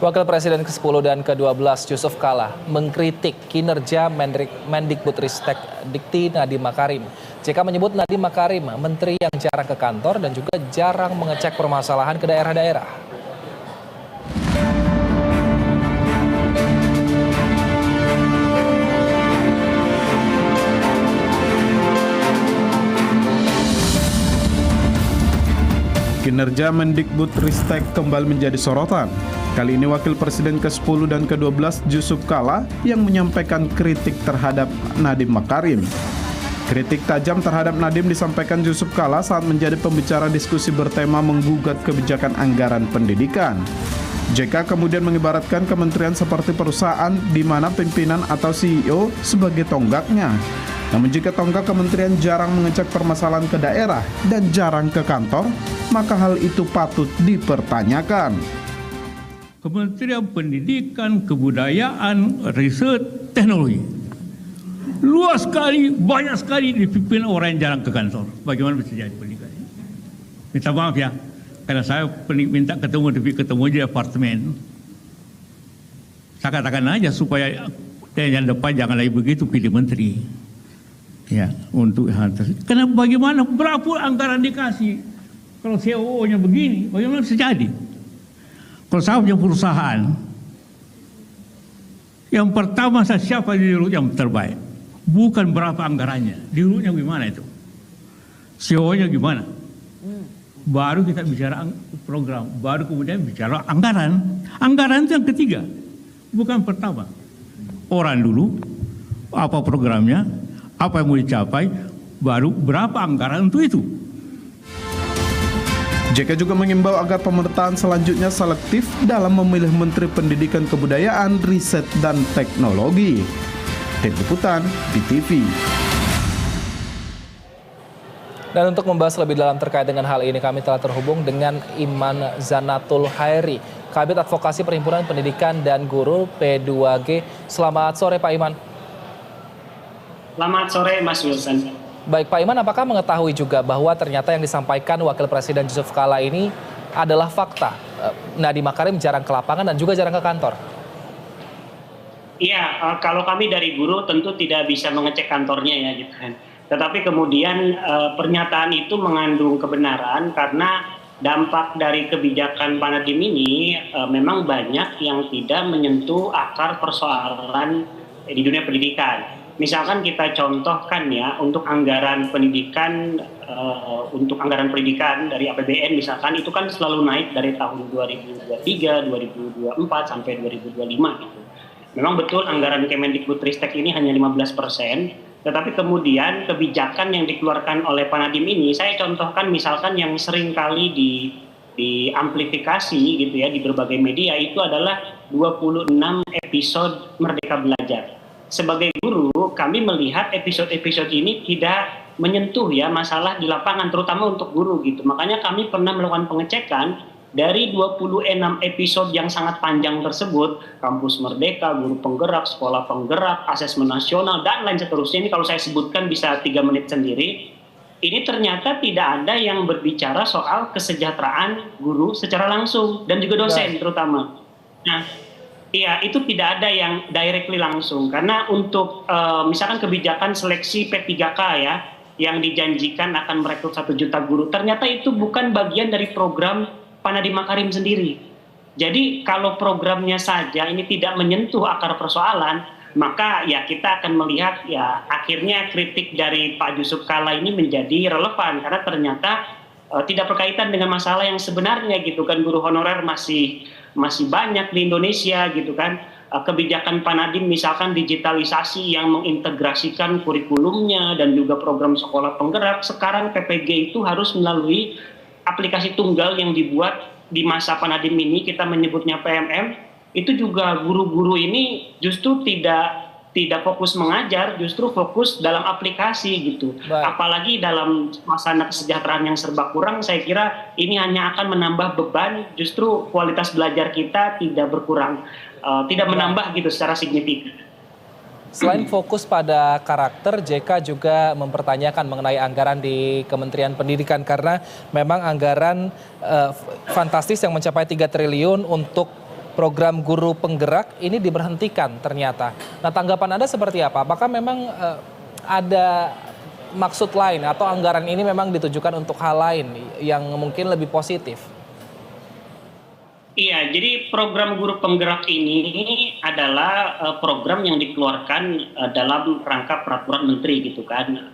Wakil Presiden ke-10 dan ke-12 Yusuf Kala mengkritik kinerja Mendikbudristek Dikti Nadiem Makarim. JK menyebut Nadiem Makarim menteri yang jarang ke kantor dan juga jarang mengecek permasalahan ke daerah-daerah. Kinerja Mendikbudristek kembali menjadi sorotan. Kali ini Wakil Presiden ke-10 dan ke-12 Yusuf Kala yang menyampaikan kritik terhadap Nadiem Makarim. Kritik tajam terhadap Nadiem disampaikan Yusuf Kala saat menjadi pembicara diskusi bertema menggugat kebijakan anggaran pendidikan. JK kemudian mengibaratkan kementerian seperti perusahaan di mana pimpinan atau CEO sebagai tonggaknya. Namun jika tonggak kementerian jarang mengecek permasalahan ke daerah dan jarang ke kantor, maka hal itu patut dipertanyakan. Kementerian Pendidikan, Kebudayaan, Riset, Teknologi. Luas sekali, banyak sekali dipimpin orang yang jarang ke kantor. Bagaimana bisa jadi pendidikan ini? Minta maaf ya, karena saya minta ketemu di apartemen. Saya katakan aja supaya yang depan jangan lagi begitu pilih menteri. Ya, untuk hal tersebut. Karena bagaimana berapa anggaran dikasih? Kalau CEO-nya begini, bagaimana bisa jadi? Kalau saya punya perusahaan, yang pertama saya siapa di rute yang terbaik? Bukan berapa anggarannya, di rute gimana itu? CEO-nya gimana? Baru kita bicara program, baru kemudian bicara anggaran. Anggaran itu yang ketiga, bukan pertama. Orang dulu, apa programnya, apa yang mau dicapai, baru berapa anggaran untuk itu. JK juga mengimbau agar pemerintahan selanjutnya selektif dalam memilih Menteri Pendidikan Kebudayaan, Riset, dan Teknologi. Tim Liputan BTV. Dan untuk membahas lebih dalam terkait dengan hal ini, kami telah terhubung dengan Iman Zanatul Hairi, Kabid Advokasi Perhimpunan Pendidikan dan Guru P2G. Selamat sore Pak Iman. Selamat sore Mas Wilson. Baik Pak Iman, apakah mengetahui juga bahwa ternyata yang disampaikan Wakil Presiden Yusuf Kala ini adalah fakta? Nadiem Makarim jarang ke lapangan dan juga jarang ke kantor. Iya, kalau kami dari guru tentu tidak bisa mengecek kantornya ya gitu kan. Tetapi kemudian pernyataan itu mengandung kebenaran karena dampak dari kebijakan Pak Nadiem ini memang banyak yang tidak menyentuh akar persoalan di dunia pendidikan. Misalkan kita contohkan ya, untuk anggaran pendidikan dari APBN misalkan itu kan selalu naik dari tahun 2023, 2024 sampai 2025 gitu. Memang betul anggaran Kemendikbudristek ini hanya 15%, tetapi kemudian kebijakan yang dikeluarkan oleh Pak Nadiem ini saya contohkan misalkan yang sering kali diamplifikasi gitu ya di berbagai media itu adalah 26 episode Merdeka Belajar. Sebagai guru, kami melihat episode-episode ini tidak menyentuh ya masalah di lapangan, terutama untuk guru gitu. Makanya kami pernah melakukan pengecekan dari 26 episode yang sangat panjang tersebut, Kampus Merdeka, Guru Penggerak, Sekolah Penggerak, Asesmen Nasional, dan lain seterusnya. Ini kalau saya sebutkan bisa 3 menit sendiri. Ini ternyata tidak ada yang berbicara soal kesejahteraan guru secara langsung, dan juga dosen terutama. Nah, iya, itu tidak ada yang directly langsung. Karena untuk misalkan kebijakan seleksi P3K ya, yang dijanjikan akan merekrut 1 juta guru, ternyata itu bukan bagian dari program Pak Nadiem Makarim sendiri. Jadi kalau programnya saja ini tidak menyentuh akar persoalan, maka ya kita akan melihat ya akhirnya kritik dari Pak Yusuf Kala ini menjadi relevan. Karena ternyata tidak berkaitan dengan masalah yang sebenarnya gitu kan. Guru honorer masih banyak di Indonesia gitu kan. Kebijakan Pak Nadiem misalkan digitalisasi yang mengintegrasikan kurikulumnya dan juga program sekolah penggerak. Sekarang PPG itu harus melalui aplikasi tunggal yang dibuat di masa Pak Nadiem ini, kita menyebutnya PMM. Itu juga guru-guru ini justru tidak fokus mengajar, justru fokus dalam aplikasi gitu. Baik. Apalagi dalam suasana kesejahteraan yang serba kurang, saya kira ini hanya akan menambah beban, justru kualitas belajar kita tidak berkurang, tidak menambah gitu secara signifikan. Selain fokus pada karakter, JK juga mempertanyakan mengenai anggaran di Kementerian Pendidikan karena memang anggaran fantastis yang mencapai 3 triliun untuk program guru penggerak ini diberhentikan ternyata. Nah, tanggapan Anda seperti apa? Apakah memang ada maksud lain atau anggaran ini memang ditujukan untuk hal lain yang mungkin lebih positif? Iya, jadi program guru penggerak ini adalah program yang dikeluarkan dalam rangka peraturan menteri gitu kan.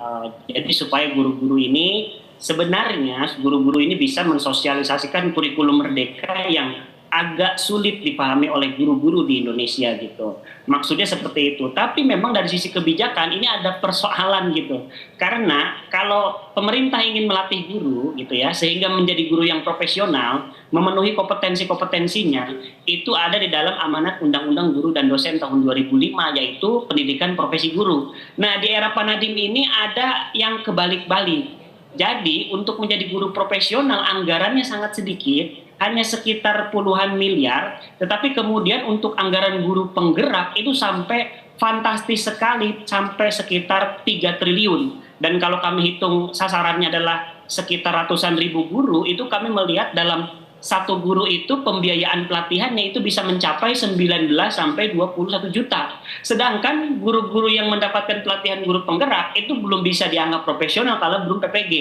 Jadi supaya guru-guru ini sebenarnya guru-guru ini bisa mensosialisasikan kurikulum merdeka yang agak sulit dipahami oleh guru-guru di Indonesia gitu. Maksudnya seperti itu. Tapi memang dari sisi kebijakan ini ada persoalan gitu. Karena kalau pemerintah ingin melatih guru gitu ya, sehingga menjadi guru yang profesional, memenuhi kompetensi-kompetensinya, itu ada di dalam amanat Undang-Undang Guru dan Dosen tahun 2005, yaitu pendidikan profesi guru. Nah, di era Pak Nadiem ini ada yang kebalik-balik. Jadi untuk menjadi guru profesional anggarannya sangat sedikit, hanya sekitar puluhan miliar, tetapi kemudian untuk anggaran guru penggerak itu sampai fantastis sekali, sampai sekitar 3 triliun. Dan kalau kami hitung sasarannya adalah sekitar ratusan ribu guru, itu kami melihat dalam satu guru itu pembiayaan pelatihannya itu bisa mencapai 19 sampai 21 juta. Sedangkan guru-guru yang mendapatkan pelatihan guru penggerak itu belum bisa dianggap profesional kalau belum PPG.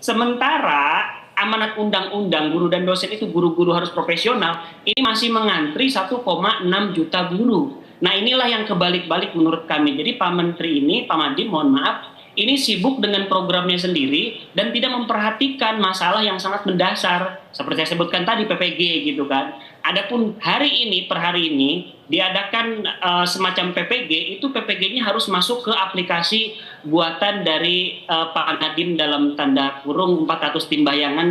Sementara amanat undang-undang guru dan dosen itu guru-guru harus profesional, ini masih mengantri 1,6 juta guru. Nah, inilah yang kebalik-balik menurut kami. Jadi Pak Menteri ini, Pak Nadiem, mohon maaf, ini sibuk dengan programnya sendiri dan tidak memperhatikan masalah yang sangat mendasar seperti saya sebutkan tadi, PPG gitu kan. Adapun hari ini per hari ini diadakan semacam PPG, itu PPG-nya harus masuk ke aplikasi buatan dari Pak Nadiem dalam tanda kurung 400 tim bayangan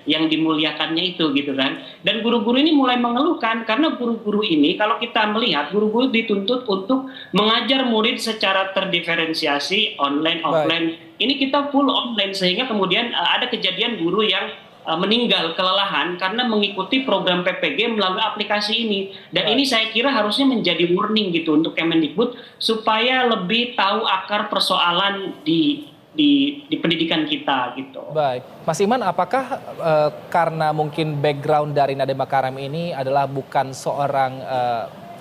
yang dimuliakannya itu gitu kan. Dan guru-guru ini mulai mengeluhkan karena guru-guru ini kalau kita melihat guru-guru dituntut untuk mengajar murid secara terdiferensiasi online offline. Ini kita full online sehingga kemudian ada kejadian guru yang meninggal kelelahan karena mengikuti program PPG melalui aplikasi ini. Dan ini saya kira harusnya menjadi warning gitu untuk Kemendikbud supaya lebih tahu akar persoalan di pendidikan kita gitu. Baik, Mas Iman, apakah karena mungkin background dari Nadiem Makarim ini adalah bukan seorang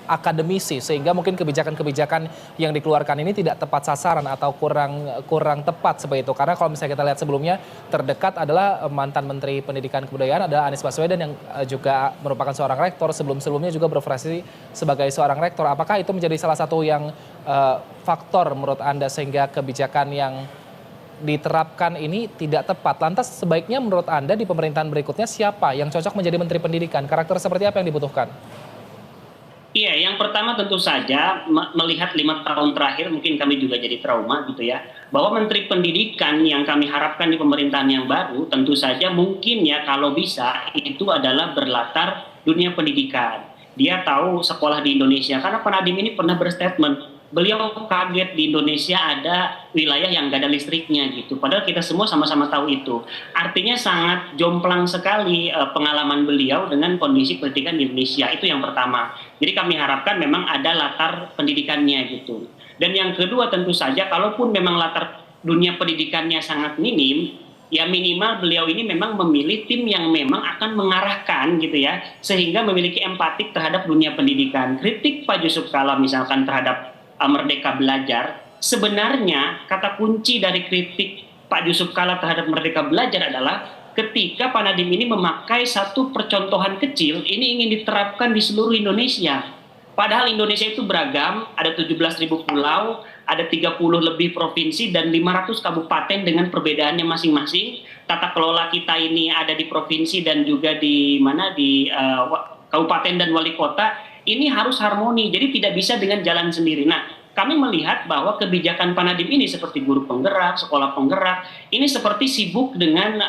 akademisi sehingga mungkin kebijakan-kebijakan yang dikeluarkan ini tidak tepat sasaran atau kurang tepat seperti itu? Karena kalau misalnya kita lihat sebelumnya terdekat adalah mantan Menteri Pendidikan Kebudayaan ada Anies Baswedan yang juga merupakan seorang rektor, sebelum-sebelumnya juga berprofesi sebagai seorang rektor. Apakah itu menjadi salah satu yang faktor menurut Anda sehingga kebijakan yang diterapkan ini tidak tepat? Lantas sebaiknya menurut Anda di pemerintahan berikutnya siapa yang cocok menjadi Menteri Pendidikan? Karakter seperti apa yang dibutuhkan? Iya, yang pertama tentu saja melihat 5 tahun terakhir mungkin kami juga jadi trauma gitu ya, bahwa Menteri Pendidikan yang kami harapkan di pemerintahan yang baru tentu saja mungkin ya kalau bisa itu adalah berlatar dunia pendidikan. Dia tahu sekolah di Indonesia karena Pak Nadiem ini pernah berstatement, beliau kaget di Indonesia ada wilayah yang gak ada listriknya gitu. Padahal kita semua sama-sama tahu itu. Artinya sangat jomplang sekali pengalaman beliau dengan kondisi pendidikan di Indonesia. Itu yang pertama. Jadi kami harapkan memang ada latar pendidikannya gitu. Dan yang kedua tentu saja kalaupun memang latar dunia pendidikannya sangat minim, ya minimal beliau ini memang memilih tim yang memang akan mengarahkan gitu ya, sehingga memiliki empatik terhadap dunia pendidikan. Kritik Pak Yusuf Kala misalkan terhadap Merdeka Belajar, sebenarnya kata kunci dari kritik Pak Yusuf Kala terhadap Merdeka Belajar adalah ketika Pak Nadiem ini memakai satu percontohan kecil, ini ingin diterapkan di seluruh Indonesia. Padahal Indonesia itu beragam, ada 17.000 pulau, ada 30 lebih provinsi dan 500 kabupaten dengan perbedaannya masing-masing. Tata kelola kita ini ada di provinsi dan juga di kabupaten dan wali kota. Ini harus harmoni, jadi tidak bisa dengan jalan sendiri. Nah, kami melihat bahwa kebijakan Pak Nadiem ini seperti guru penggerak, sekolah penggerak, ini seperti sibuk dengan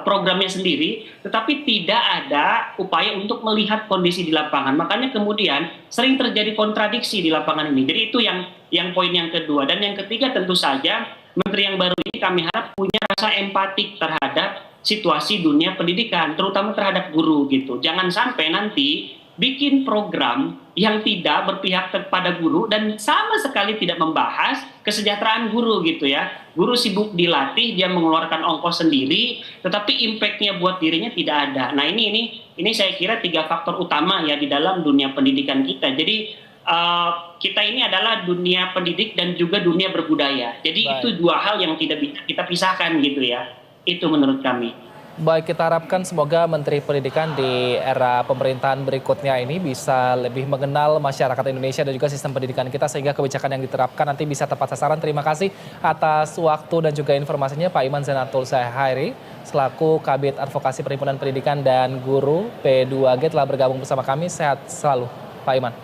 programnya sendiri, tetapi tidak ada upaya untuk melihat kondisi di lapangan. Makanya kemudian sering terjadi kontradiksi di lapangan ini. Jadi itu yang poin yang kedua. Dan yang ketiga tentu saja Menteri yang baru ini kami harap punya rasa empatik terhadap situasi dunia pendidikan, terutama terhadap guru gitu. Jangan sampai nanti bikin program yang tidak berpihak kepada guru dan sama sekali tidak membahas kesejahteraan guru gitu ya. Guru sibuk dilatih, dia mengeluarkan ongkos sendiri, tetapi impact-nya buat dirinya tidak ada. Nah ini saya kira 3 faktor utama ya di dalam dunia pendidikan kita. Jadi kita ini adalah dunia pendidik dan juga dunia berbudaya. Jadi Baik. itu 2 hal yang tidak bisa kita pisahkan gitu ya. Itu menurut kami. Baik, kita harapkan semoga Menteri Pendidikan di era pemerintahan berikutnya ini bisa lebih mengenal masyarakat Indonesia dan juga sistem pendidikan kita sehingga kebijakan yang diterapkan nanti bisa tepat sasaran. Terima kasih atas waktu dan juga informasinya Pak Iman Zainatul Zahairi selaku Kabid Advokasi Perhimpunan Pendidikan dan Guru P2G telah bergabung bersama kami. Sehat selalu Pak Iman.